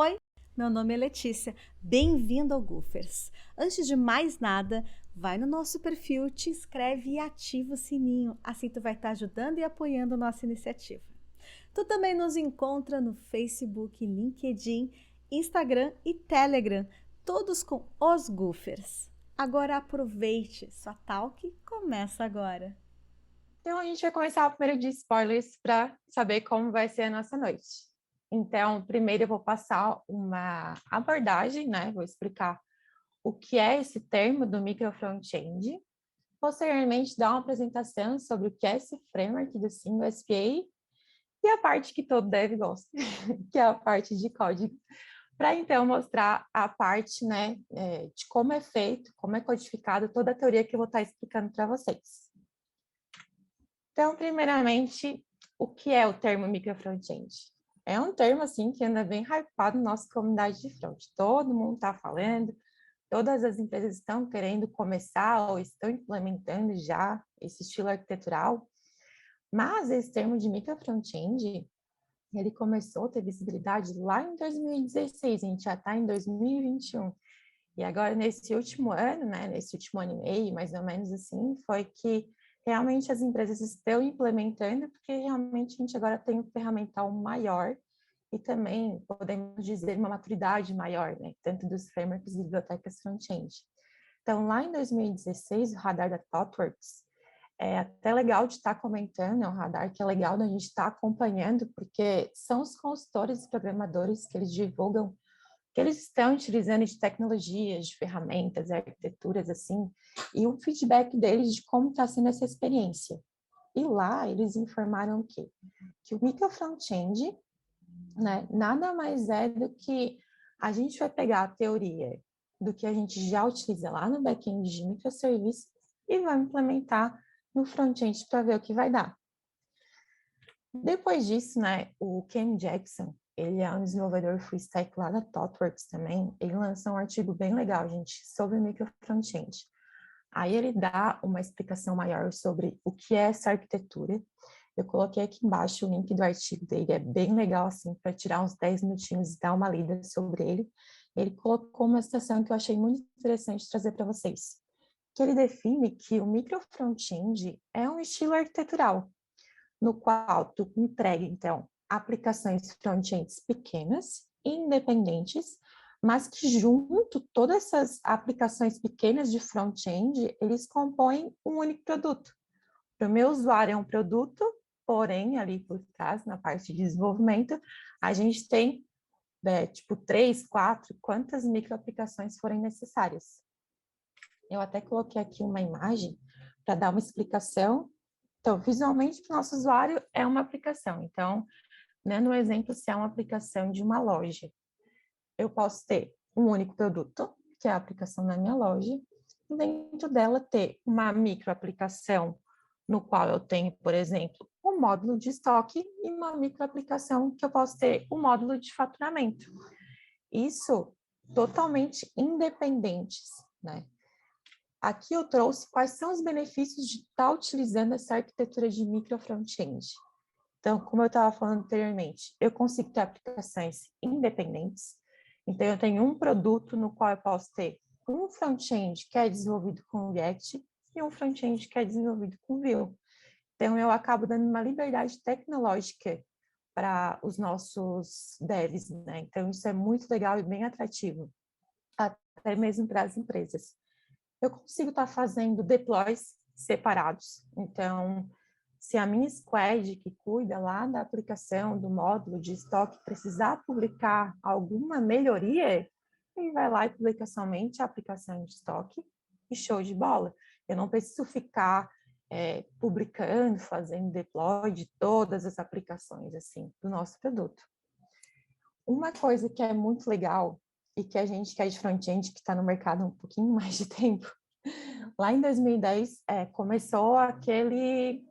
Oi, meu nome é Letícia. Bem-vindo ao Goofers. Antes de mais nada, vai no nosso perfil, te inscreve e ativa o sininho. Assim tu vai estar ajudando e apoiando a nossa iniciativa. Tu também nos encontra no Facebook, LinkedIn, Instagram e Telegram, todos com os Goofers. Agora aproveite, sua talk começa agora. Então, a gente vai começar primeiro de spoilers para saber como vai ser a nossa noite. Então, primeiro eu vou passar uma abordagem, né? Vou explicar o que é esse termo do micro front-end. Posteriormente, dar uma apresentação sobre o que é esse framework do Single SPA e a parte que todo dev gosta, que é a parte de código. Para então mostrar a parte, né, de como é feito, como é codificado toda a teoria que eu vou estar explicando para vocês. Então, primeiramente, o que é o termo micro front-end? É um termo assim que anda bem hypado na nossa comunidade de front. Todo mundo está falando, todas as empresas estão querendo começar ou estão implementando já esse estilo arquitetural. Mas esse termo de micro front-end, ele começou a ter visibilidade lá em 2016, a gente já está em 2021. E agora, nesse último ano, né, nesse último ano e meio, mais ou menos assim, foi que realmente as empresas estão implementando, porque realmente a gente agora tem um ferramental maior e também, podemos dizer, uma maturidade maior, né, tanto dos frameworks e bibliotecas front-end. Então, lá em 2016, o radar da ThoughtWorks, é até legal de estar comentando, é um radar que é legal da gente estar acompanhando, porque são os consultores e programadores que eles divulgam que eles estão utilizando de tecnologias, de ferramentas, arquiteturas, assim, e o feedback deles de como está sendo essa experiência. E lá eles informaram que o micro front-end, né, nada mais é do que a gente vai pegar a teoria do que a gente já utiliza lá no back-end de microserviços e vai implementar no front-end para ver o que vai dar. Depois disso, né, o Ken Jackson, ele é um desenvolvedor full stack lá da ThoughtWorks também, ele lançou um artigo bem legal, gente, sobre micro front-end. Aí ele dá uma explicação maior sobre o que é essa arquitetura. Eu coloquei aqui embaixo o link do artigo dele, é bem legal, assim, para tirar uns 10 minutinhos e dar uma lida sobre ele. Ele colocou uma citação que eu achei muito interessante trazer para vocês, que ele define que o micro front-end é um estilo arquitetural, no qual tu entrega, então, aplicações front-ends pequenas, independentes, mas que junto, todas essas aplicações pequenas de front-end, eles compõem um único produto. Para o meu usuário é um produto, porém, ali por trás, na parte de desenvolvimento, a gente tem, tipo, 3, 4, quantas microaplicações forem necessárias. Eu até coloquei aqui uma imagem para dar uma explicação. Então, visualmente, para o nosso usuário, é uma aplicação. Então, né, no exemplo, se é uma aplicação de uma loja, eu posso ter um único produto, que é a aplicação na minha loja, e dentro dela ter uma microaplicação, no qual eu tenho, por exemplo, um módulo de estoque e uma microaplicação que eu posso ter um módulo de faturamento. Isso totalmente independentes, né? Aqui eu trouxe quais são os benefícios de estar utilizando essa arquitetura de micro front-end. Então, como eu estava falando anteriormente, eu consigo ter aplicações independentes. Então, eu tenho um produto no qual eu posso ter um front-end que é desenvolvido com React e um front-end que é desenvolvido com Vue. Então, eu acabo dando uma liberdade tecnológica para os nossos devs, né? Então, isso é muito legal e bem atrativo, até mesmo para as empresas. Eu consigo estar fazendo deploys separados. Então, se a minha squad que cuida lá da aplicação do módulo de estoque precisar publicar alguma melhoria, ele vai lá e publica somente a aplicação de estoque e show de bola. Eu não preciso ficar publicando, fazendo deploy de todas as aplicações assim do nosso produto. Uma coisa que é muito legal e que a gente que é de front-end, que está no mercado há um pouquinho mais de tempo, lá em 2010 começou aquele...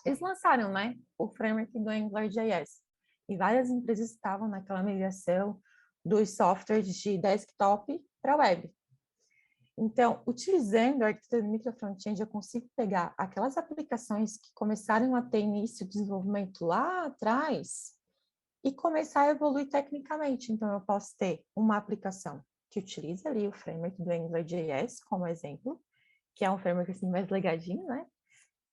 Eles lançaram, né, o framework do AngularJS. E várias empresas estavam naquela migração dos softwares de desktop para web. Então, utilizando a arquitetura micro front-end, eu consigo pegar aquelas aplicações que começaram a ter início de desenvolvimento lá atrás e começar a evoluir tecnicamente. Então, eu posso ter uma aplicação que utiliza ali o framework do AngularJS como exemplo, que é um framework assim mais legadinho, né?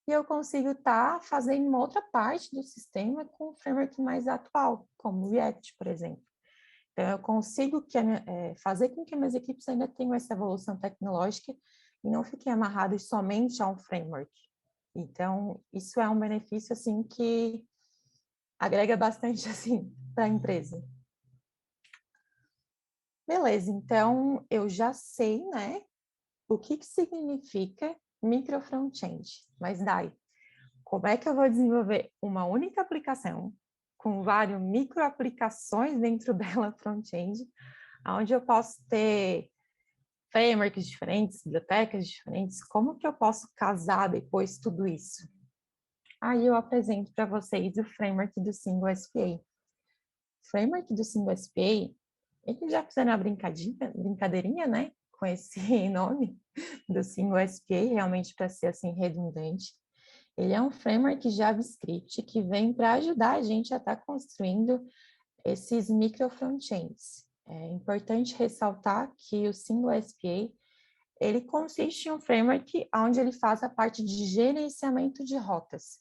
E eu consigo estar fazendo uma outra parte do sistema com um framework mais atual, como o React, por exemplo. Então, eu consigo fazer com que minhas equipes ainda tenham essa evolução tecnológica e não fiquem amarradas somente a um framework. Então, isso é um benefício, assim, que agrega bastante, assim, para a empresa. Beleza, então, eu já sei, né, o que significa micro front-end. Mas, Dai, como é que eu vou desenvolver uma única aplicação com várias micro aplicações dentro dela front-end, onde eu posso ter frameworks diferentes, bibliotecas diferentes, como que eu posso casar depois tudo isso? Aí eu apresento para vocês o framework do Single SPA. O framework do Single SPA, eles já fizeram uma brincadeirinha, né, com esse nome do Single SPA, realmente para ser assim redundante. Ele é um framework JavaScript que vem para ajudar a gente a estar construindo esses micro frontends. É importante ressaltar que o Single SPA ele consiste em um framework onde ele faz a parte de gerenciamento de rotas.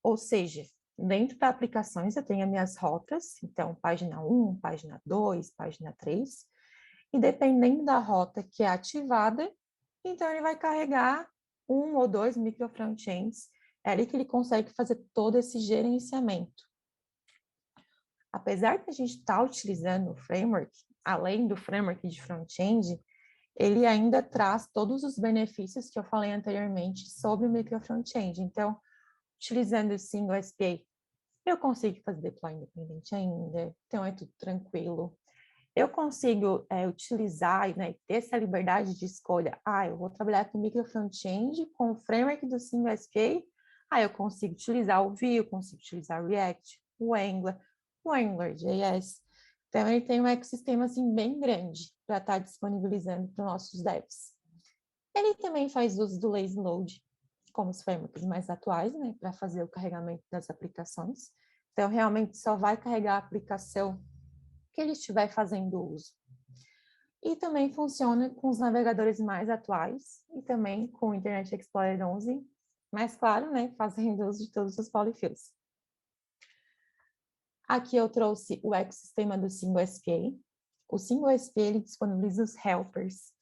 Ou seja, dentro da aplicações eu tenho as minhas rotas, então página 1, página 2, página 3, e dependendo da rota que é ativada, então ele vai carregar um ou dois micro frontends, é ali que ele consegue fazer todo esse gerenciamento. Apesar de a gente estar utilizando o framework, além do framework de front-end, ele ainda traz todos os benefícios que eu falei anteriormente sobre o micro front-end. Então, utilizando o Single SPA, eu consigo fazer deploy independente ainda, então é tudo tranquilo. Eu consigo utilizar, né, ter essa liberdade de escolha. Eu vou trabalhar com micro front-end, com o framework do Single SPA. Eu consigo utilizar o Vue, eu consigo utilizar o React, o AngularJS. Então, ele tem um ecossistema assim, bem grande para estar disponibilizando para os nossos devs. Ele também faz uso do lazy load, como os frameworks mais atuais, né, para fazer o carregamento das aplicações. Então, realmente só vai carregar a aplicação que ele estiver fazendo uso. E também funciona com os navegadores mais atuais e também com o Internet Explorer 11, mas claro, né, fazendo uso de todos os polyfills. Aqui eu trouxe o ecossistema do Single SPA. O Single SPA ele disponibiliza os helpers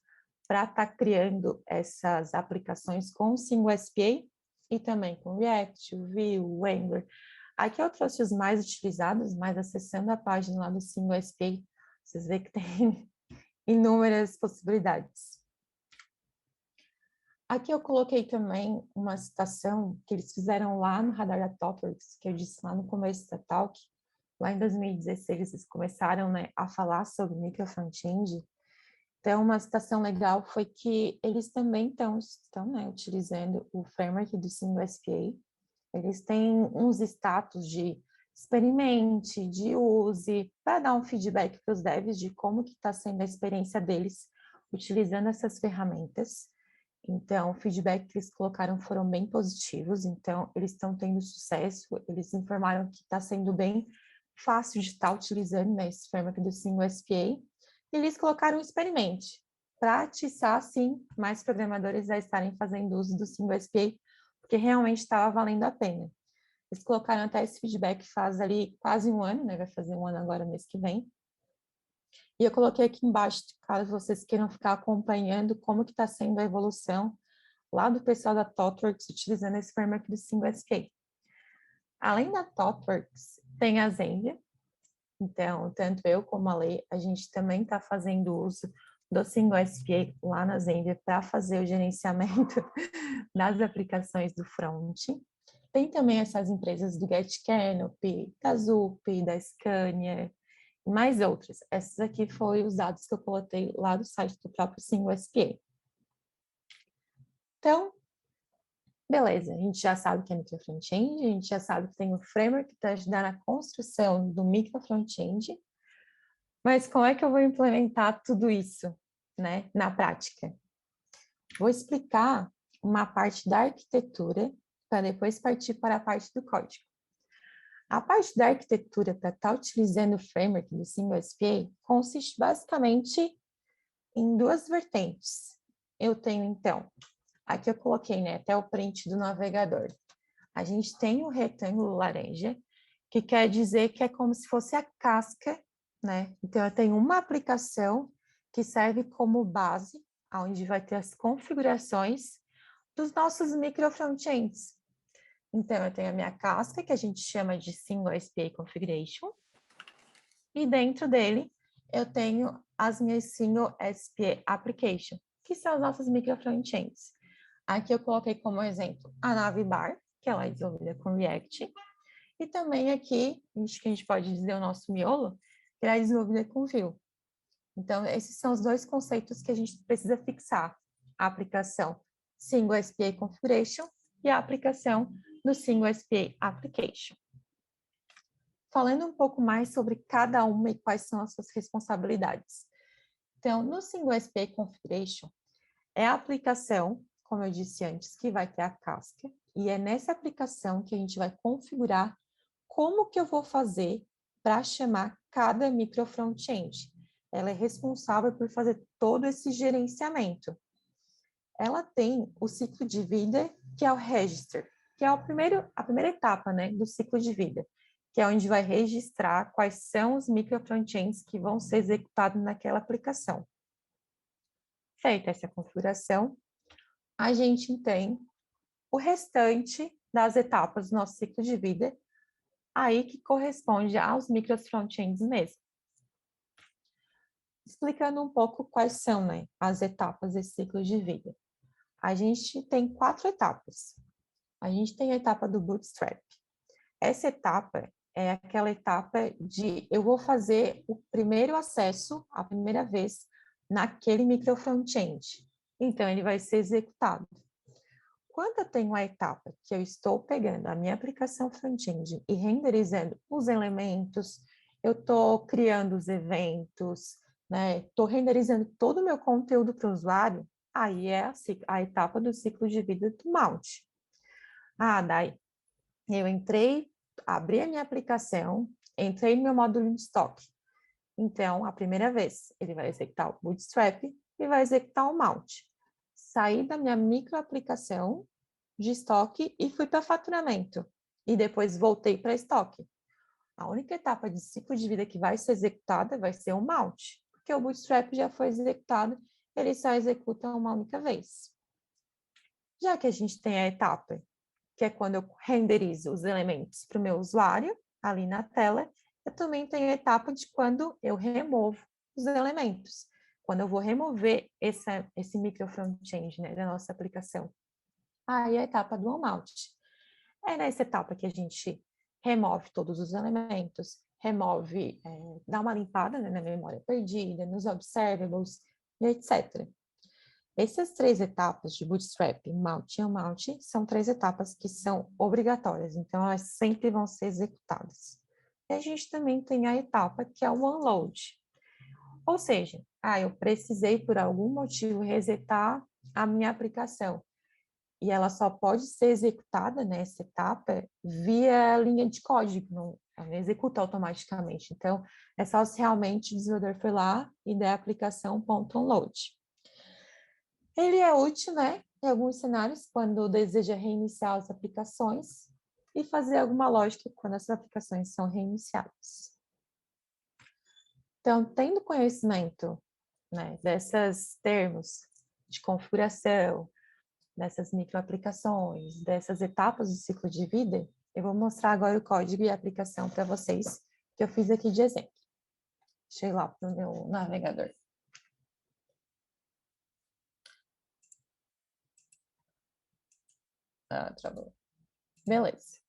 para estar criando essas aplicações com o Single SPA e também com o React, o Vue, o Angular. Aqui eu trouxe os mais utilizados, mas acessando a página lá do Single SPA, vocês veem que tem inúmeras possibilidades. Aqui eu coloquei também uma citação que eles fizeram lá no Radar da ThoughtWorks, que eu disse lá no começo da talk. Lá em 2016, eles começaram, né, a falar sobre micro front-end. Então, uma citação legal foi que eles também estão né, utilizando o framework do Single SPA. Eles têm uns status de experimente, de use, para dar um feedback para os devs de como que está sendo a experiência deles utilizando essas ferramentas. Então, o feedback que eles colocaram foram bem positivos, então eles estão tendo sucesso, eles informaram que está sendo bem fácil de estar utilizando, né, esse framework do Single SPA, e eles colocaram um experimente, para atiçar, sim, mais programadores a estarem fazendo uso do Single SPA, porque realmente estava valendo a pena. Eles colocaram até esse feedback faz ali quase um ano, né, vai fazer um ano agora, mês que vem, e eu coloquei aqui embaixo, caso vocês queiram ficar acompanhando como que está sendo a evolução lá do pessoal da ThoughtWorks utilizando esse framework do Single SPA. Além da ThoughtWorks, tem a Zenvia. Então, tanto eu como a Lei, a gente também está fazendo uso do Single SPA lá na Zenvia para fazer o gerenciamento das aplicações do front. Tem também essas empresas do GetCanopy, da Zup, da Scania, e mais outras. Esses aqui foram os dados que eu coloquei lá do site do próprio Single SPA. Então, beleza, a gente já sabe que é micro front-end, a gente já sabe que tem um framework para ajudar na construção do micro front-end, mas como é que eu vou implementar tudo isso, né, na prática? Vou explicar uma parte da arquitetura para depois partir para a parte do código. A parte da arquitetura para estar utilizando o framework do Single SPA consiste basicamente em duas vertentes. Eu tenho, então, aqui eu coloquei, né, até o print do navegador. A gente tem o retângulo laranja, que quer dizer que é como se fosse a casca, né? Então, eu tenho uma aplicação que serve como base, onde vai ter as configurações dos nossos micro frontends. Então, eu tenho a minha casca, que a gente chama de Single SPA Configuration, e dentro dele eu tenho as minhas Single SPA Application, que são as nossas micro frontends. Aqui eu coloquei como exemplo a Navibar, que ela é desenvolvida com React, e também aqui, acho que a gente pode dizer o nosso miolo, que ela é desenvolvida com Vue. Então, esses são os dois conceitos que a gente precisa fixar. A aplicação Single SPA Configuration e a aplicação do Single SPA Application. Falando um pouco mais sobre cada uma e quais são as suas responsabilidades. Então, no Single SPA Configuration, é a aplicação, como eu disse antes, que vai ter a casca, e é nessa aplicação que a gente vai configurar como que eu vou fazer para chamar cada micro front-end. Ela é responsável por fazer todo esse gerenciamento. Ela tem o ciclo de vida, que é o register, que é a primeira etapa, né, do ciclo de vida, que é onde vai registrar quais são os micro front-ends que vão ser executados naquela aplicação. Feita essa configuração, a gente tem o restante das etapas do nosso ciclo de vida, aí que corresponde aos micro frontends mesmo. Explicando um pouco quais são, né, as etapas desse ciclo de vida. A gente tem 4 etapas. A gente tem a etapa do Bootstrap. Essa etapa é aquela etapa de eu vou fazer o primeiro acesso, a primeira vez, naquele micro front-end. Então, ele vai ser executado. Quando eu tenho a etapa que eu estou pegando a minha aplicação front-end e renderizando os elementos, eu estou criando os eventos, né? Estou renderizando todo o meu conteúdo para o usuário, aí é a etapa do ciclo de vida do Mount. Daí eu entrei, abri a minha aplicação, entrei no meu módulo de estoque. Então, a primeira vez, ele vai executar o Bootstrap e vai executar o Mount. Saí da minha microaplicação de estoque e fui para faturamento. E depois voltei para estoque. A única etapa de ciclo de vida que vai ser executada vai ser o Mount, porque o Bootstrap já foi executado, ele só executa uma única vez. Já que a gente tem a etapa, que é quando eu renderizo os elementos para o meu usuário, ali na tela, eu também tenho a etapa de quando eu removo os elementos. Quando eu vou remover esse micro front-end, né, da nossa aplicação. Aí a etapa do on-out. É nessa etapa que a gente remove todos os elementos, dá uma limpada, né, na memória perdida, nos observables, etc. Essas 3 etapas de Bootstrap, Mount e Unmount são 3 etapas que são obrigatórias, então elas sempre vão ser executadas. E a gente também tem a etapa que é o Unload. Ou seja, eu precisei por algum motivo resetar a minha aplicação. E ela só pode ser executada nessa etapa via linha de código, ela não executa automaticamente. Então, é só se realmente o desenvolvedor foi lá e der a aplicação .onload. Ele é útil, né, em alguns cenários, quando deseja reiniciar as aplicações e fazer alguma lógica quando essas aplicações são reiniciadas. Então, tendo conhecimento, né, desses termos de configuração, dessas microaplicações, dessas etapas do ciclo de vida, eu vou mostrar agora o código e a aplicação para vocês, que eu fiz aqui de exemplo. Deixa eu ir lá para o meu navegador. Travou. Beleza.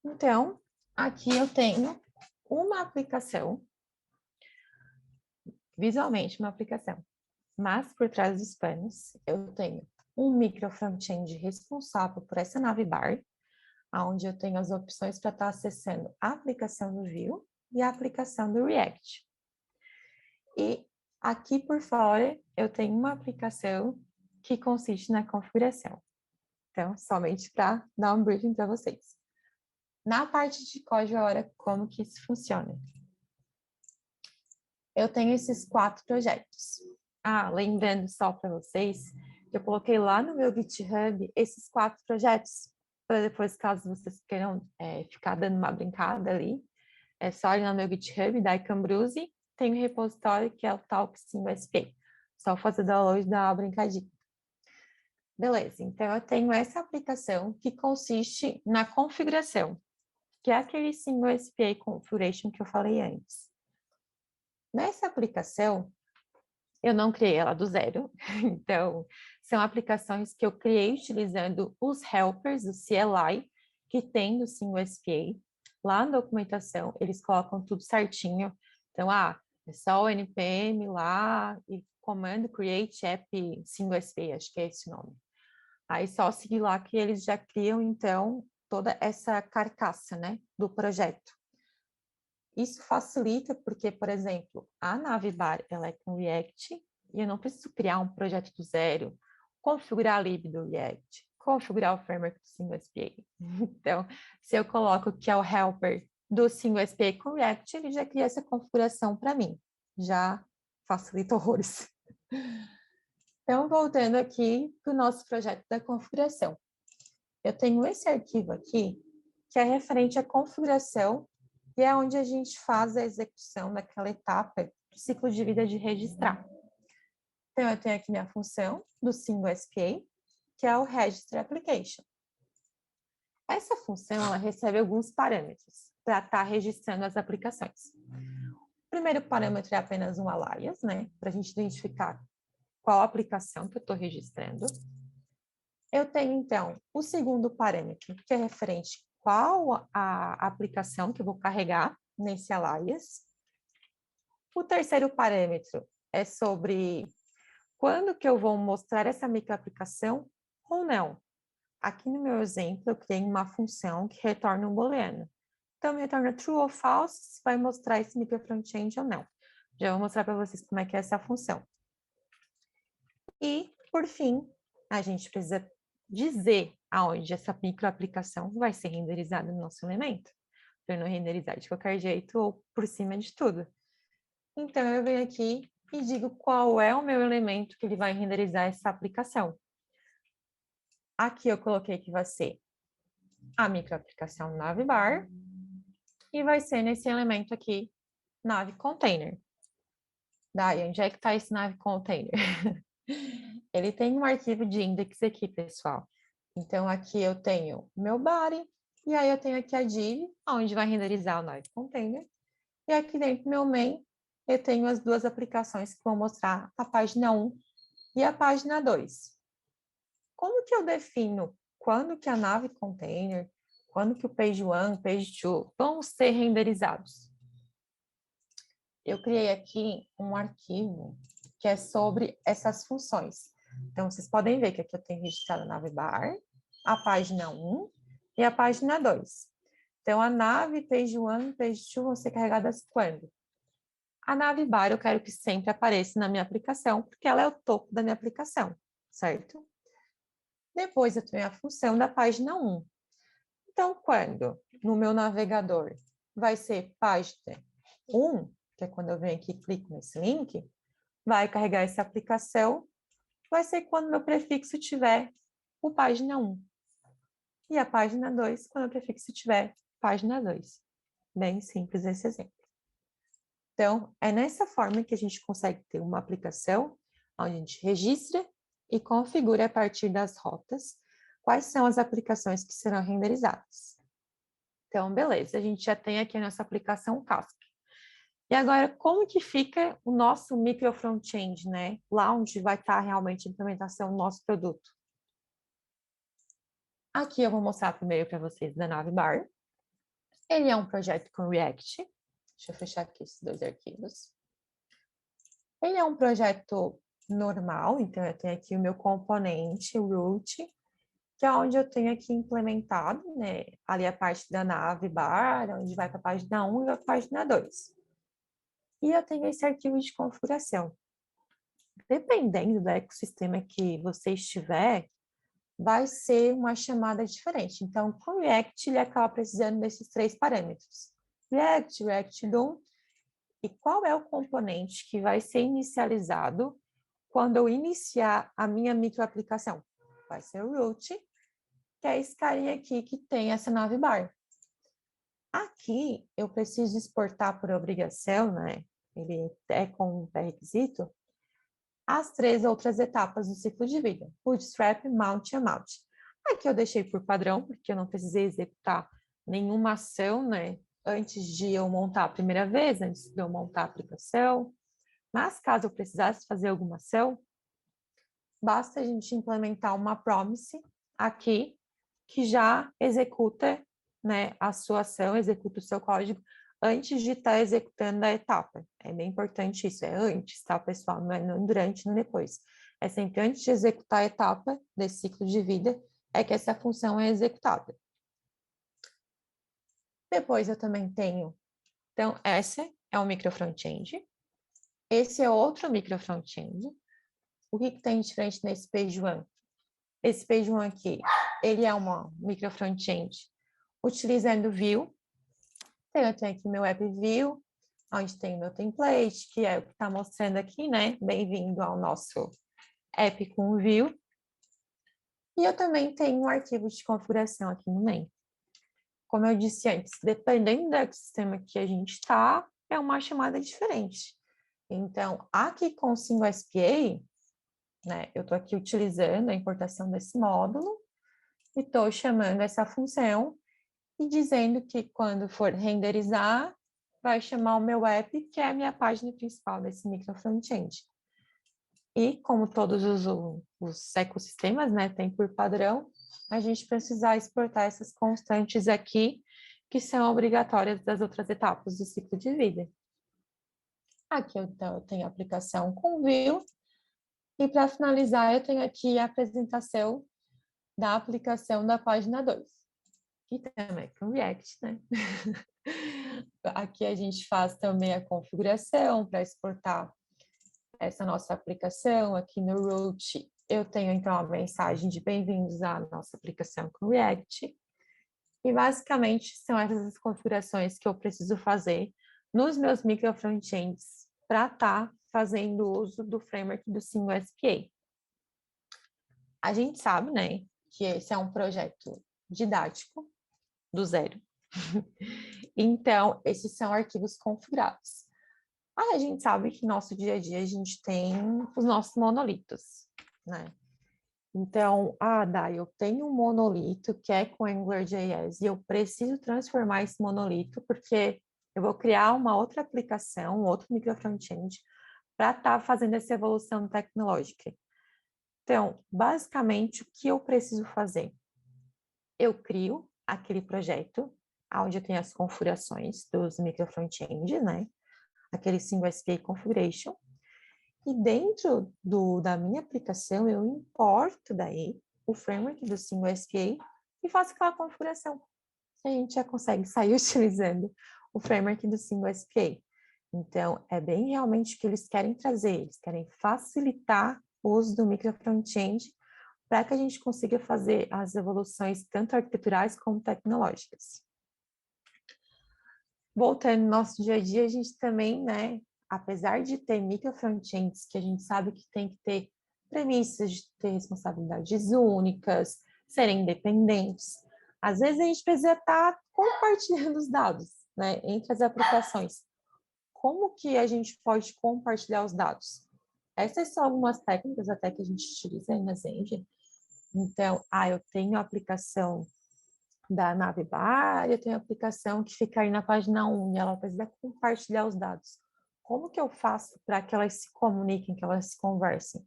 Então, aqui eu tenho uma aplicação, visualmente uma aplicação, mas por trás dos panos eu tenho um micro front-end responsável por essa Navibar, onde eu tenho as opções para estar acessando a aplicação do Vue e a aplicação do React. E aqui por fora eu tenho uma aplicação que consiste na configuração. Então, somente para dar um briefing para vocês. Na parte de código, agora, como que isso funciona? Eu tenho esses 4 projetos. Lembrando só para vocês, que eu coloquei lá no meu GitHub esses 4 projetos, para depois, caso vocês queiram ficar dando uma brincada ali, é só ir no meu GitHub, da Icambruse, tem um repositório que é o Talk5SPA. Só fazer download e dar uma brincadinha. Beleza, então eu tenho essa aplicação que consiste na configuração, que é aquele single SPA configuration que eu falei antes. Nessa aplicação, eu não criei ela do zero, então são aplicações que eu criei utilizando os helpers do CLI, que tem do single SPA. Lá na documentação, eles colocam tudo certinho. Então, é só o npm lá e comando create app single SPA, acho que é esse o nome. Aí só seguir lá que eles já criam, então, toda essa carcaça, né, do projeto. Isso facilita porque, por exemplo, a Navibar, ela é com React e eu não preciso criar um projeto do zero, configurar a lib do React, configurar o framework do SingleSPA. Então, se eu coloco que é o helper do SingleSPA com React, ele já cria essa configuração para mim. Já facilita horrores. Então, voltando aqui para o nosso projeto da configuração. Eu tenho esse arquivo aqui, que é referente à configuração, e é onde a gente faz a execução daquela etapa do ciclo de vida de registrar. Então, eu tenho aqui minha função do single SPA, que é o Register Application. Essa função, ela recebe alguns parâmetros para estar registrando as aplicações. O primeiro parâmetro é apenas um alias, né? Para a gente identificar qual aplicação que eu estou registrando. Eu tenho, então, o segundo parâmetro, que é referente qual a aplicação que eu vou carregar nesse alias. O terceiro parâmetro é sobre quando que eu vou mostrar essa microaplicação ou não. Aqui no meu exemplo, eu criei uma função que retorna um booleano. Então, me retorna true ou false, se vai mostrar esse micro front-end ou não. Já vou mostrar para vocês como é que é essa função. E, por fim, a gente precisa dizer aonde essa microaplicação vai ser renderizada no nosso elemento, para não renderizar de qualquer jeito ou por cima de tudo. Então, eu venho aqui e digo qual é o meu elemento que ele vai renderizar essa aplicação. Aqui eu coloquei que vai ser a microaplicação navbar e vai ser nesse elemento aqui, nave container. Daí, onde é que está esse nave container? Ele tem um arquivo de index aqui, pessoal. Então, aqui eu tenho meu body, e aí eu tenho aqui a div, onde vai renderizar o nave container. E aqui dentro do meu main, eu tenho as duas aplicações que vão mostrar a página 1 e a página 2. Como que eu defino quando que a nave container, quando que o page 1, page 2 vão ser renderizados? Eu criei aqui um arquivo que é sobre essas funções. Então, vocês podem ver que aqui eu tenho registrado a navbar, a página 1 e a página 2. Então, a nave, page 1 e page 2 vão ser carregadas quando? A navbar eu quero que sempre apareça na minha aplicação, porque ela é o topo da minha aplicação, certo? Depois eu tenho a função da página 1. Então, quando no meu navegador vai ser página 1, que é quando eu venho aqui e clico nesse link, vai carregar essa aplicação, vai ser quando meu prefixo tiver o página 1. E a página 2, quando o prefixo tiver página 2. Bem simples esse exemplo. Então, é nessa forma que a gente consegue ter uma aplicação onde a gente registra e configura a partir das rotas quais são as aplicações que serão renderizadas. Então, beleza, a gente já tem aqui a nossa aplicação Kafka. E agora, como que fica o nosso micro front-end, né? Lá onde vai estar realmente a implementação do nosso produto. Aqui eu vou mostrar primeiro para vocês da Navbar. Ele é um projeto com React. Deixa eu fechar aqui esses dois arquivos. Ele é um projeto normal, então eu tenho aqui o meu componente, o root, que é onde eu tenho aqui implementado, né? Ali a parte da Navbar, onde vai para a página 1 e a página 2. E eu tenho esse arquivo de configuração. Dependendo do ecossistema que você estiver, vai ser uma chamada diferente. Então, com o React, ele acaba precisando desses 3 parâmetros. React, React DOM, e qual é o componente que vai ser inicializado quando eu iniciar a minha microaplicação? Vai ser o root, que é esse carinha aqui que tem essa navbar. Aqui, eu preciso exportar por obrigação, né? Ele é com um pré-requisito, as 3 outras etapas do ciclo de vida, bootstrap, mount e unmount. Aqui eu deixei por padrão, porque eu não precisei executar nenhuma ação, né? Antes de eu montar a primeira vez, antes de eu montar a aplicação. Mas caso eu precisasse fazer alguma ação, basta a gente implementar uma promise aqui, que já executa, né, a sua ação, executa o seu código antes de estar executando a etapa. É bem importante isso, é antes, tá, pessoal? Não é no durante, nem depois. É sempre antes de executar a etapa desse ciclo de vida, é que essa função é executada. Depois eu também tenho, então, essa é um micro front-end, esse é outro micro front-end. O que tem de diferente nesse page one? Esse page one aqui, ele é uma micro front-end utilizando Vue. Então, eu tenho aqui meu app Vue, onde tem o meu template, que é o que está mostrando aqui, né? Bem-vindo ao nosso app com Vue. E eu também tenho um arquivo de configuração aqui no main. Como eu disse antes, dependendo do ecossistema que a gente está, é uma chamada diferente. Então, aqui com o Single SPA, né, eu estou aqui utilizando a importação desse módulo e estou chamando essa função e dizendo que quando for renderizar, vai chamar o meu app, que é a minha página principal desse micro front-end. E como todos os ecossistemas, né, tem por padrão, a gente precisa exportar essas constantes aqui, que são obrigatórias das outras etapas do ciclo de vida. Aqui, então, eu tenho a aplicação com Vue, e para finalizar, eu tenho aqui a apresentação da aplicação da página 2, que também é com React, né? Aqui a gente faz também a configuração para exportar essa nossa aplicação. Aqui no root, eu tenho então a mensagem de bem-vindos à nossa aplicação com React. E basicamente são essas as configurações que eu preciso fazer nos meus micro frontends para estar fazendo uso do framework do Single SPA. A gente sabe, né, que esse é um projeto didático do zero. Então, esses são arquivos configurados. Aí a gente sabe que no nosso dia a dia a gente tem os nossos monolitos, né? Então, Dai, eu tenho um monolito que é com AngularJS e eu preciso transformar esse monolito porque eu vou criar uma outra aplicação, um outro micro front-end para estar fazendo essa evolução tecnológica. Então, basicamente, o que eu preciso fazer? Eu crio aquele projeto onde eu tenho as configurações dos micro front-end, né? Aquele Single SPA Configuration. E dentro da minha aplicação, eu importo daí o framework do Single SPA e faço aquela configuração. A gente já consegue sair utilizando o framework do Single SPA. Então, é bem realmente o que eles querem trazer. Eles querem facilitar o uso do micro front-end para que a gente consiga fazer as evoluções tanto arquiteturais como tecnológicas. Voltando no nosso dia a dia, a gente também, né, apesar de ter micro frontends, que a gente sabe que tem que ter premissas de ter responsabilidades únicas, serem independentes, às vezes a gente precisa estar compartilhando os dados, né, entre as aplicações. Como que a gente pode compartilhar os dados? Essas são algumas técnicas até que a gente utiliza na Zenja. Então, eu tenho a aplicação da Navibar, eu tenho a aplicação que fica aí na página 1 e ela precisa compartilhar os dados. Como que eu faço para que elas se comuniquem, que elas se conversem?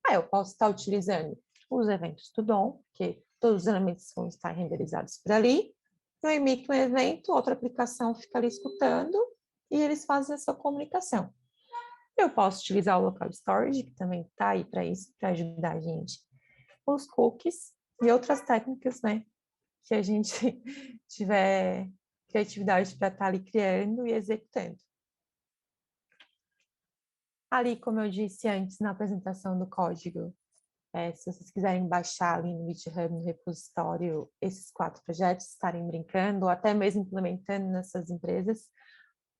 Eu posso estar utilizando os eventos do DOM, porque todos os elementos vão estar renderizados por ali. Eu emito um evento, outra aplicação fica ali escutando e eles fazem essa comunicação. Eu posso utilizar o local storage, que também está aí para isso, para ajudar a gente. Os cookies e outras técnicas, né, que a gente tiver criatividade para estar ali criando e executando. Ali, como eu disse antes na apresentação do código, Se vocês quiserem baixar ali no GitHub, no repositório, esses 4 projetos, estarem brincando, ou até mesmo implementando nessas empresas,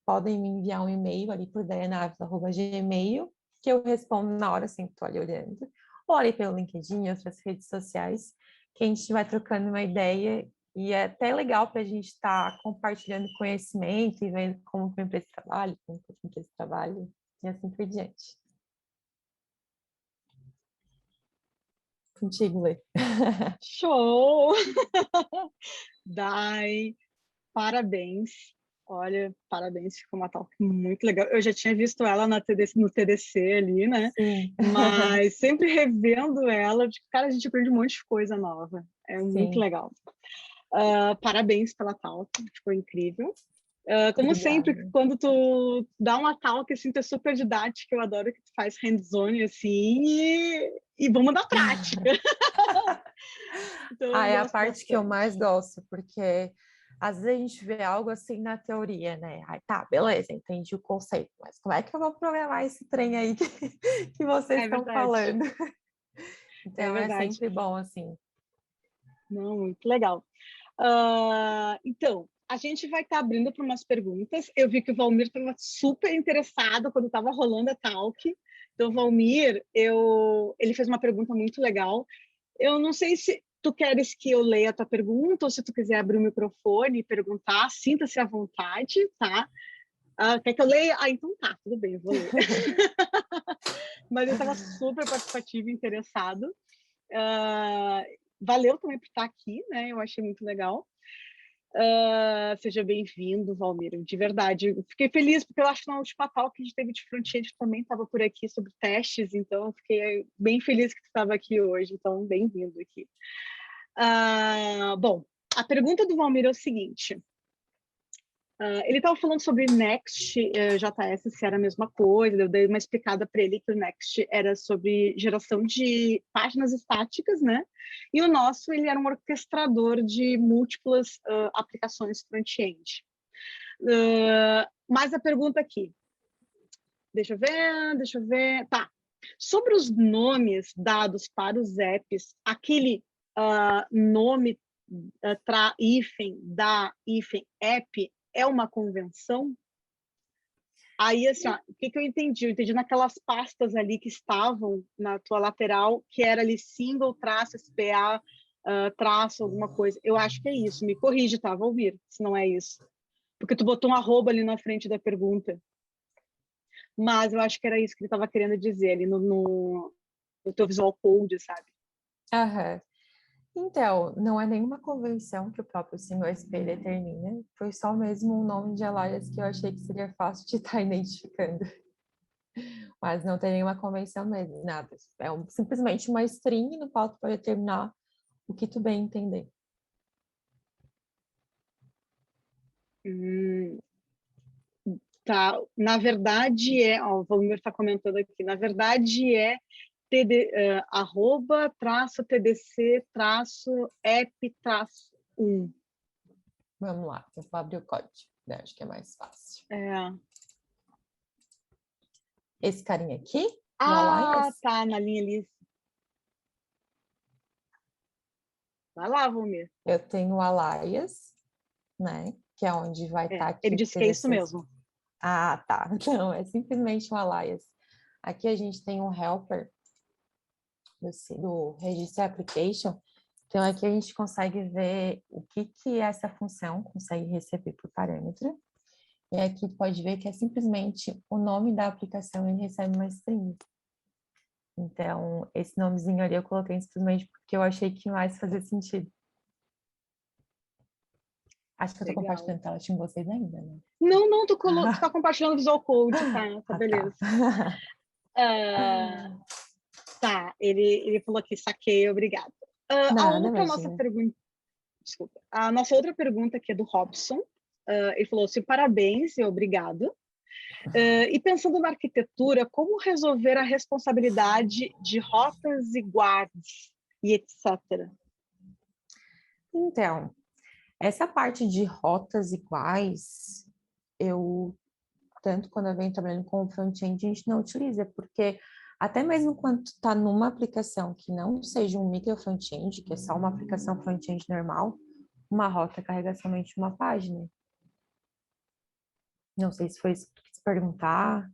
podem me enviar um e-mail ali por daianaves@gmail, que eu respondo na hora, assim, que estou ali olhando. Ou ali pelo LinkedIn, outras redes sociais, que a gente vai trocando uma ideia, e é até legal para a gente estar compartilhando conhecimento e vendo como que a empresa trabalha, como que a empresa trabalha, e assim por diante. Contigo, Lê. Show! Dai, parabéns. Olha, parabéns, ficou uma talk muito legal. Eu já tinha visto ela no TDC ali, né? Sim. Mas sempre revendo ela, cara, a gente aprende um monte de coisa nova. É muito Sim. legal. Parabéns pela talk, ficou incrível. Como Obrigada. sempre, quando tu dá uma talk, assim, tu é super didática, eu adoro que tu faz hands-on, assim, e vamos dar prática. Então, É a gosto parte que eu bastante. mais gosto, porque às vezes a gente vê algo assim na teoria, né? Aí tá, beleza, entendi o conceito, mas como é que eu vou programar esse trem aí que vocês É estão verdade, falando? é Então é verdade. sempre bom, assim. Não, muito legal. Então, a gente vai estar abrindo para umas perguntas. Eu vi que o Valmir estava super interessado quando estava rolando a talk. Então, Valmir, ele fez uma pergunta muito legal. Eu não sei se tu queres que eu leia a tua pergunta ou se tu quiser abrir o microfone e perguntar, sinta-se à vontade, tá? Quer que eu leia? Então tá, tudo bem, eu vou ler. Mas ele estava super participativo e interessado. Valeu também por estar aqui, né? Eu achei muito legal. Seja bem-vindo, Valmir, de verdade. Eu fiquei feliz, porque eu acho que na última talk que a gente teve de front-end também estava por aqui sobre testes, então eu fiquei bem feliz que tu estava aqui hoje, então bem-vindo aqui. Bom, a pergunta do Valmir é o seguinte. Ele estava falando sobre Next.js, se era a mesma coisa, eu dei uma explicada para ele que o Next era sobre geração de páginas estáticas, né? E o nosso, ele era um orquestrador de múltiplas aplicações front-end. Mas a pergunta aqui, deixa eu ver, tá. Sobre os nomes dados para os apps, aquele nome hífen, da, hífen, app, é uma convenção? Aí, assim, ó, o que eu entendi? Eu entendi naquelas pastas ali que estavam na tua lateral, que era ali single, traço, SPA, traço, alguma coisa. Eu acho que é isso. Me corrige, tá, Valmir, se não é isso. Porque tu botou um arroba ali na frente da pergunta. Mas eu acho que era isso que ele estava querendo dizer ali no teu visual code, sabe? Aham. Então, não é nenhuma convenção que o próprio SingleSP determina, foi só mesmo um nome de alias que eu achei que seria fácil de estar identificando. Mas não tem nenhuma convenção mesmo, nada. Simplesmente uma string no qual tu pode determinar o que tu bem entender. Tá, na verdade o Valmir está comentando aqui, na verdade é arroba, traço, tdc, traço, app, traço 1. Vamos lá, eu vou abrir o código, né? Acho que é mais fácil. Esse carinha aqui, no alias, Tá, na linha ali. Vai lá, Valmir. eu tenho o alias, né? Que é onde vai estar aqui Ele o disse que é isso TDC. mesmo. Tá. Não, é simplesmente um alias. Aqui a gente tem um helper do Register Application. Então, aqui a gente consegue ver o que essa função consegue receber por parâmetro. E aqui pode ver que é simplesmente o nome da aplicação, ele recebe uma string. Então, esse nomezinho ali eu coloquei simplesmente porque eu achei que mais fazia sentido. Acho que eu tô compartilhando tela com vocês ainda, né? Não, tu tá compartilhando o Visual Code, tá beleza. Tá, ele falou aqui, saquei, obrigado. Nada, imagina. Desculpa. A nossa outra pergunta aqui é do Robson. Ele falou assim, parabéns e obrigado. E pensando na arquitetura, como resolver a responsabilidade de rotas e guards e etc? Então, essa parte de rotas iguais, tanto quando eu venho trabalhando com o front-end, a gente não utiliza, porque Até mesmo quando tu tá numa aplicação que não seja um micro front-end, que é só uma aplicação front-end normal, uma rota carrega somente uma página. Não sei se foi isso que tu quis perguntar.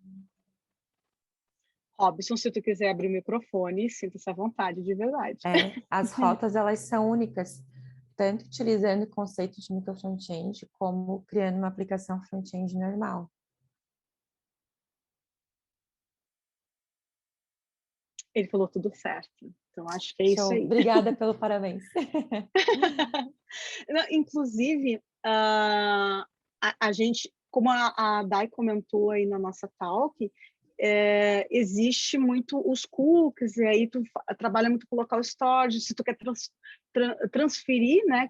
Robson, se tu quiser abrir o microfone, sinta-se à vontade, de verdade. As rotas, elas são únicas, tanto utilizando o conceito de micro front-end, como criando uma aplicação front-end normal. Ele falou tudo certo. Então, acho que é isso Show. aí. Obrigada pelo parabéns. Não, inclusive, a gente, como a Dai comentou aí na nossa talk, existe muito os cookies, e aí tu trabalha muito com local storage, se tu quer transferir, né,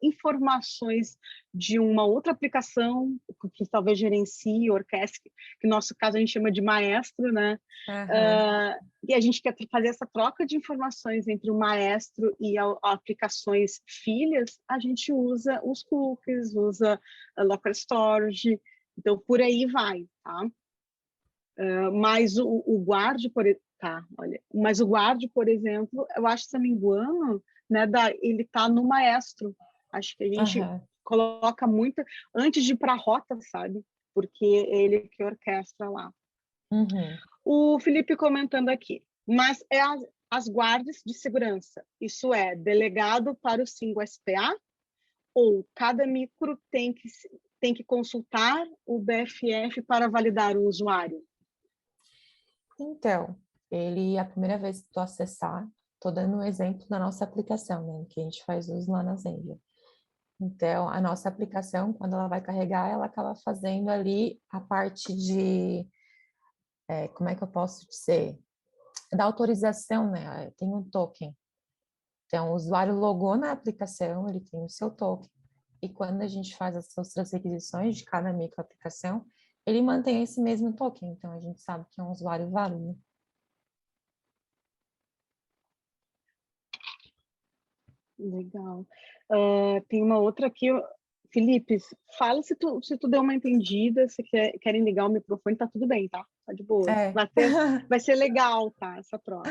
informações de uma outra aplicação, que talvez gerencie, orquestre, que no nosso caso a gente chama de maestro, né, e a gente quer fazer essa troca de informações entre o maestro e aplicações filhas, a gente usa os cookies, usa a local storage, então por aí vai, tá? Mas o guard, mas o guard, por exemplo, eu acho, se não me engano, né, ele está no maestro. Acho que a gente coloca muito antes de ir para a rota, sabe? Porque é ele que orquestra lá. O Felipe comentando aqui, mas as guardas de segurança, isso é delegado para o single SPA ou cada micro tem que consultar o BFF para validar o usuário? Então, a primeira vez que tu acessar, tô dando um exemplo da nossa aplicação, né, que a gente faz uso lá na Zenvia. Então, a nossa aplicação, quando ela vai carregar, ela acaba fazendo ali a parte de, como é que eu posso dizer? Da autorização, né? Tem um token. Então, o usuário logou na aplicação, ele tem o seu token. E quando a gente faz as outras requisições de cada microaplicação, ele mantém esse mesmo token. Então, a gente sabe que é um usuário válido. Legal. Tem uma outra aqui. Felipe, fala se tu deu uma entendida, se querem ligar o microfone, tá tudo bem, tá? Tá de boa. Vai ser legal, tá? Essa troca.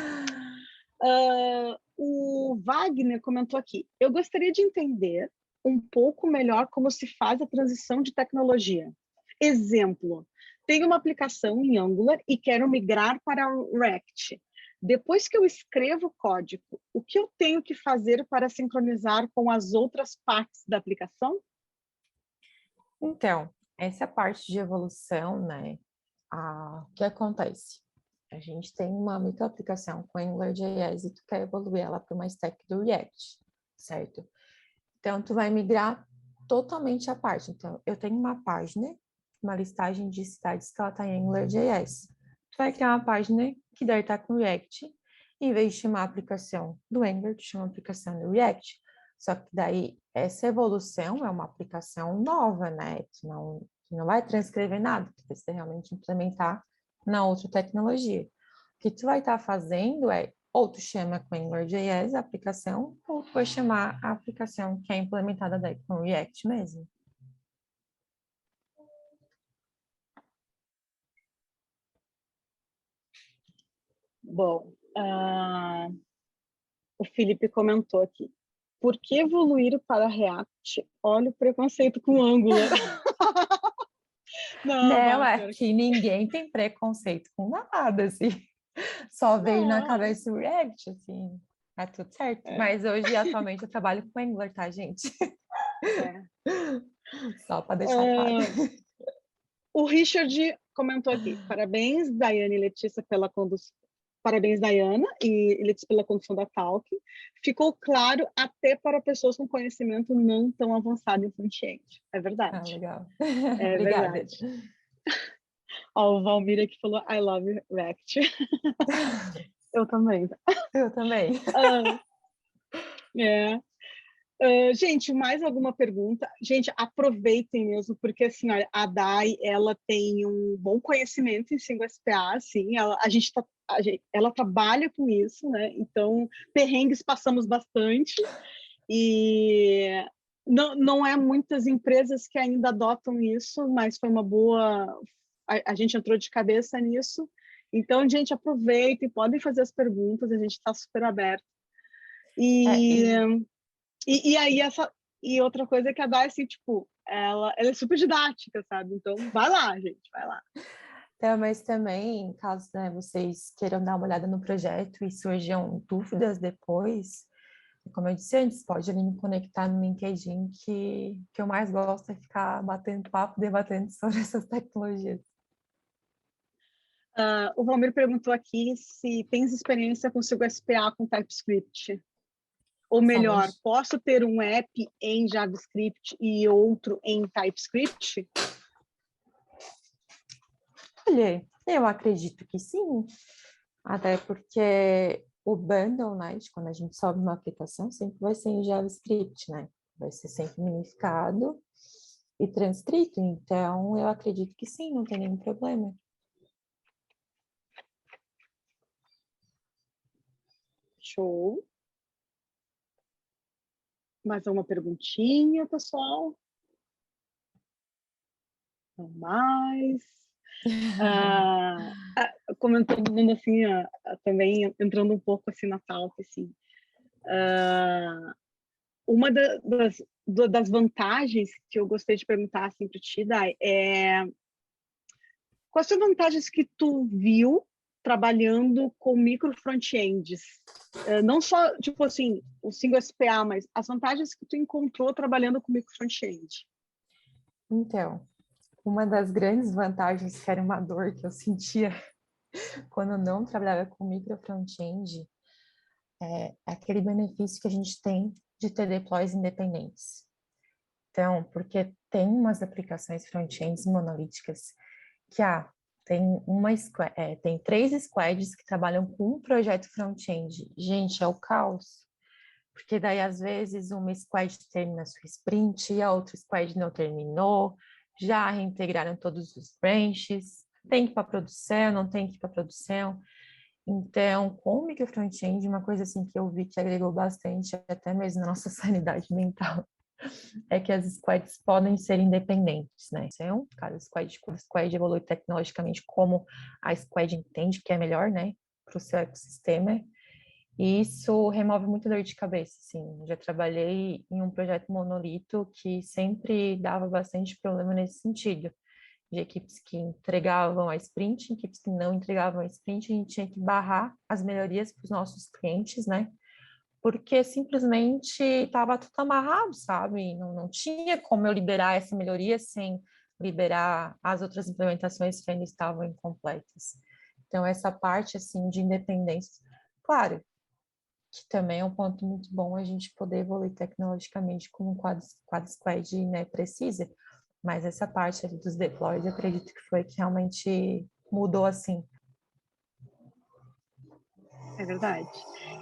O Wagner comentou aqui. Eu gostaria de entender um pouco melhor como se faz a transição de tecnologia. Exemplo, tenho uma aplicação em Angular e quero migrar para o React. Depois que eu escrevo o código, o que eu tenho que fazer para sincronizar com as outras partes da aplicação? Então, essa parte de evolução, né? O que acontece? A gente tem uma microaplicação com AngularJS e tu quer evoluir ela para uma stack do React, certo? Então, tu vai migrar totalmente a parte. Então, eu tenho uma página, uma listagem de cidades que ela está em AngularJS. Tu vai criar uma página que deve estar com React. Em vez de chamar a aplicação do Angular, tu chama a aplicação do React. Só que daí, essa evolução é uma aplicação nova, né? Tu não vai transcrever nada, tu precisa realmente implementar na outra tecnologia. O que tu vai estar fazendo é, ou tu chama com AngularJS a aplicação, ou tu vai chamar a aplicação que é implementada daí com React mesmo. Bom, o Felipe comentou aqui. Por que evoluir para React? Olha o preconceito com Angular. Não, é que ninguém tem preconceito com nada, assim. Só veio na cabeça o React, assim. É tudo certo. Mas hoje, atualmente, eu trabalho com Angular, tá, gente? Só para deixar claro. O Richard comentou aqui. Parabéns, Daiane e Letícia, pela condução. Parabéns, Dayana e Letícia, pela condução da Talk. Ficou claro até para pessoas com conhecimento não tão avançado em front-end. É verdade. Ah, legal. É Obrigada. verdade. Ó, o Valmir aqui falou, I love React. Eu também. Eu também. Gente, mais alguma pergunta? Gente, aproveitem mesmo, porque assim, a Dai, ela tem um bom conhecimento em Single SPA, assim, ela trabalha com isso, né? Então, perrengues passamos bastante, e não é muitas empresas que ainda adotam isso, mas foi uma boa... A gente entrou de cabeça nisso, Então, gente, aproveitem, podem fazer as perguntas, a gente está super aberto. É, E, e e aí, e outra coisa é que a Dai, assim, tipo, ela é super didática, sabe? Então, vai lá, gente, vai lá. Então, mas também, caso, né, vocês queiram dar uma olhada no projeto e surjam dúvidas depois, como eu disse antes, pode ali me conectar no LinkedIn, que eu mais gosto é ficar batendo papo, debatendo sobre essas tecnologias. O Valmir perguntou aqui se tens experiência com Sigo SPA com TypeScript. Ou melhor, Somente, posso ter um app em JavaScript e outro em TypeScript? olha, eu acredito que sim, até porque o bundle, né, de quando a gente sobe uma aplicação, sempre vai ser em JavaScript, né? Vai ser sempre minificado e transcrito, então eu acredito que sim, não tem nenhum problema. Show. Mais uma perguntinha, pessoal? Não mais. Comentando assim, também entrando um pouco assim na pauta, assim, uma das vantagens que eu gostei de perguntar assim para ti, Dai, quais são as vantagens que tu viu trabalhando com micro front-ends? Não só, tipo assim, o single SPA, mas as vantagens que tu encontrou trabalhando com micro front-end. Então, uma das grandes vantagens, que era uma dor que eu sentia quando eu não trabalhava com micro front-end, é aquele benefício que a gente tem de ter deploys independentes. Então, porque tem umas aplicações front-ends monolíticas que, tem 3 squads que trabalham com um projeto front-end. Gente, é o caos. Porque daí, às vezes, uma squad termina a sua sprint e a outra squad não terminou, já reintegraram todos os branches, tem que ir para produção, não tem que ir para produção. Então, com o micro front-end, uma coisa assim que eu vi que agregou bastante, até mesmo na nossa sanidade mental, é que as squads podem ser independentes, né? Então, cada squad evolui tecnologicamente como a squad entende que é melhor, né, para o seu ecossistema. E isso remove muita dor de cabeça, assim. Já trabalhei em um projeto monolito que sempre dava bastante problema nesse sentido. De equipes que entregavam a sprint, equipes que não entregavam a sprint, a gente tinha que barrar as melhorias para os nossos clientes, né? Porque simplesmente estava tudo amarrado, sabe? Não tinha como eu liberar essa melhoria sem liberar as outras implementações que ainda estavam incompletas. Então, essa parte, assim, de independência, claro, que também é um ponto muito bom a gente poder evoluir tecnologicamente como o Quad Squad, né, precisa, mas essa parte ali dos deploys, eu acredito que foi que realmente mudou, assim. É verdade.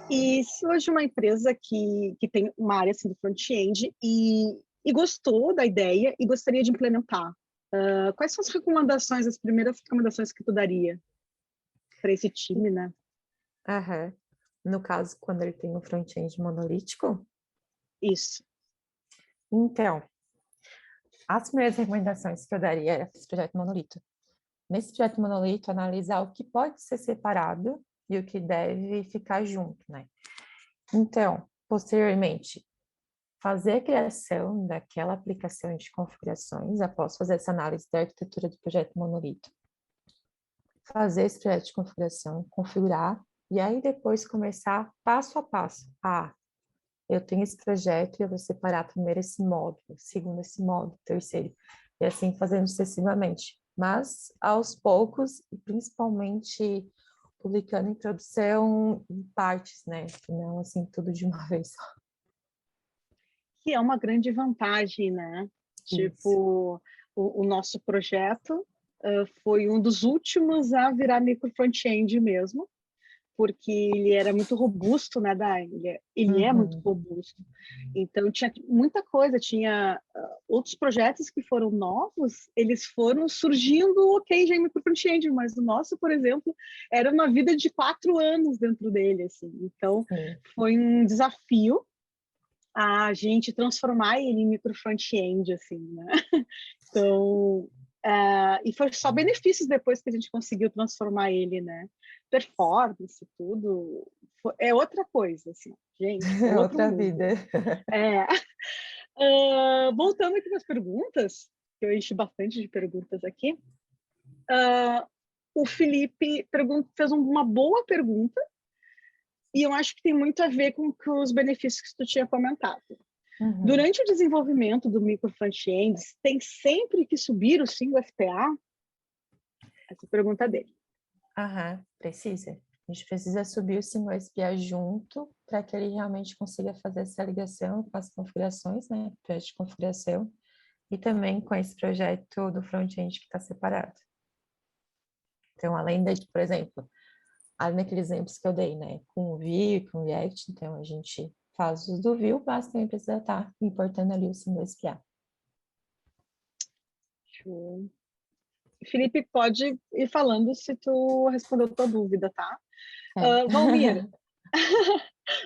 E se hoje uma empresa que tem uma área assim, do front-end e gostou da ideia e gostaria de implementar, quais são as recomendações, as primeiras recomendações que tu daria para esse time, né? Aham. No caso, quando ele tem um front-end monolítico, Isso. então, as primeiras recomendações que eu daria era esse projeto monolito. Nesse projeto monolito, analisar o que pode ser separado e o que deve ficar junto, né? Então, posteriormente, fazer a criação daquela aplicação de configurações, após fazer essa análise da arquitetura do projeto monolito. Fazer esse projeto de configuração, configurar, e aí depois começar passo a passo. Eu tenho esse projeto e eu vou separar primeiro esse módulo, segundo esse módulo, terceiro, e assim fazendo sucessivamente. Mas aos poucos, e principalmente publicando em produção em partes, né? Não assim tudo de uma vez só. Que é uma grande vantagem, né? Isso. Tipo, o nosso projeto foi um dos últimos a virar micro front-end mesmo, porque ele era muito robusto, né, Dai? Ele é muito Uhum. robusto. Então, tinha muita coisa, tinha outros projetos que foram novos, eles foram surgindo, ok, já em micro front-end, mas o nosso, por exemplo, era uma vida de 4 anos dentro dele, assim. Então, Sim. foi um desafio a gente transformar ele em micro front-end, assim, né? Então, E foi só benefícios depois que a gente conseguiu transformar ele, né? Performance, tudo. É outra coisa, assim, gente, É outro outra mundo. vida. É. Voltando aqui nas perguntas, que eu enchi bastante de perguntas aqui, o Felipe fez uma boa pergunta, e eu acho que tem muito a ver com os benefícios que tu tinha comentado. Uhum. Durante o desenvolvimento do micro front-ends, tem sempre que subir o single FPA? Essa é a pergunta dele. Aham, precisa. A gente precisa subir o single SPA junto para que ele realmente consiga fazer essa ligação com as configurações, né? Projeto de configuração, e também com esse projeto do front-end que está separado. Então, além de, por exemplo, além daqueles exemplos que eu dei, né? Com o Vue, com o React, então a gente faz os do Vue, mas também precisa estar importando ali o single SPA. Show. Felipe, pode ir falando se tu respondeu a tua dúvida, tá? É. Valmir,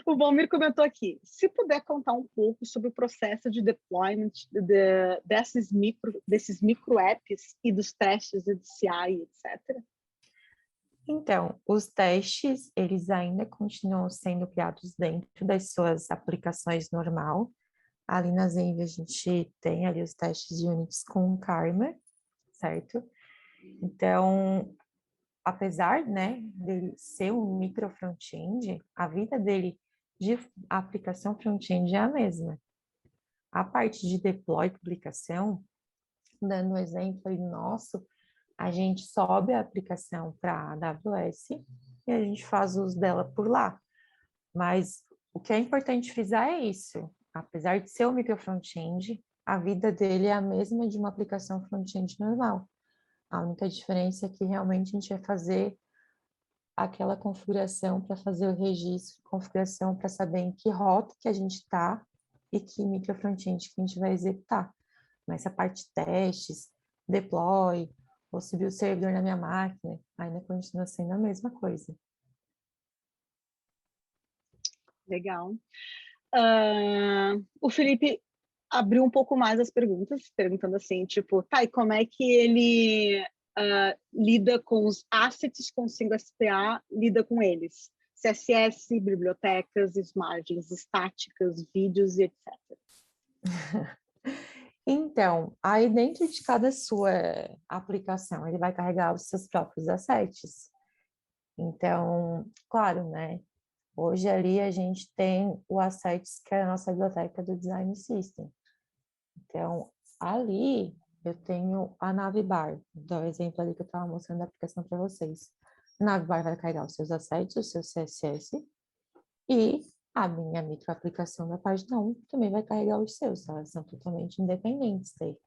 o Valmir comentou aqui, se puder contar um pouco sobre o processo de deployment desses micro apps e dos testes de CI, etc. Então, os testes, eles ainda continuam sendo criados dentro das suas aplicações normal. Ali na Zenv a gente tem ali os testes de Unix com o Karma, certo? Então, apesar, né, dele ser um micro front-end, a vida dele de aplicação front-end é a mesma. A parte de deploy publicação, dando um exemplo aí nosso, a gente sobe a aplicação para a AWS e a gente faz uso dela por lá. Mas o que é importante frisar é isso. Apesar de ser um micro front-end, a vida dele é a mesma de uma aplicação front-end normal. A única diferença é que realmente a gente vai fazer aquela configuração para fazer o registro, configuração para saber em que rota que a gente está e que micro front-end que a gente vai executar. Mas a parte de testes, deploy, ou subir o servidor na minha máquina, ainda continua sendo a mesma coisa. Legal. O Felipe abriu um pouco mais as perguntas, perguntando assim, tipo, tá, e como é que ele lida com os assets com single SPA, lida com eles? CSS, bibliotecas, margens estáticas, vídeos e etc. Então, aí dentro de cada sua aplicação, ele vai carregar os seus próprios assets. Então, claro, né? Hoje ali a gente tem o Assets, que é a nossa biblioteca do Design System. Então, ali eu tenho a Navbar, do exemplo ali que eu estava mostrando a aplicação para vocês. A Navbar vai carregar os seus assets, o seu CSS, e a minha microaplicação da página 1 também vai carregar os seus, elas são totalmente independentes daí.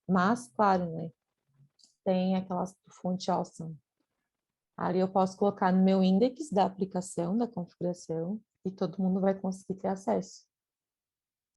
Mas, claro, né, tem aquelas fonte awesome. Ali eu posso colocar no meu index da aplicação, da configuração, e todo mundo vai conseguir ter acesso.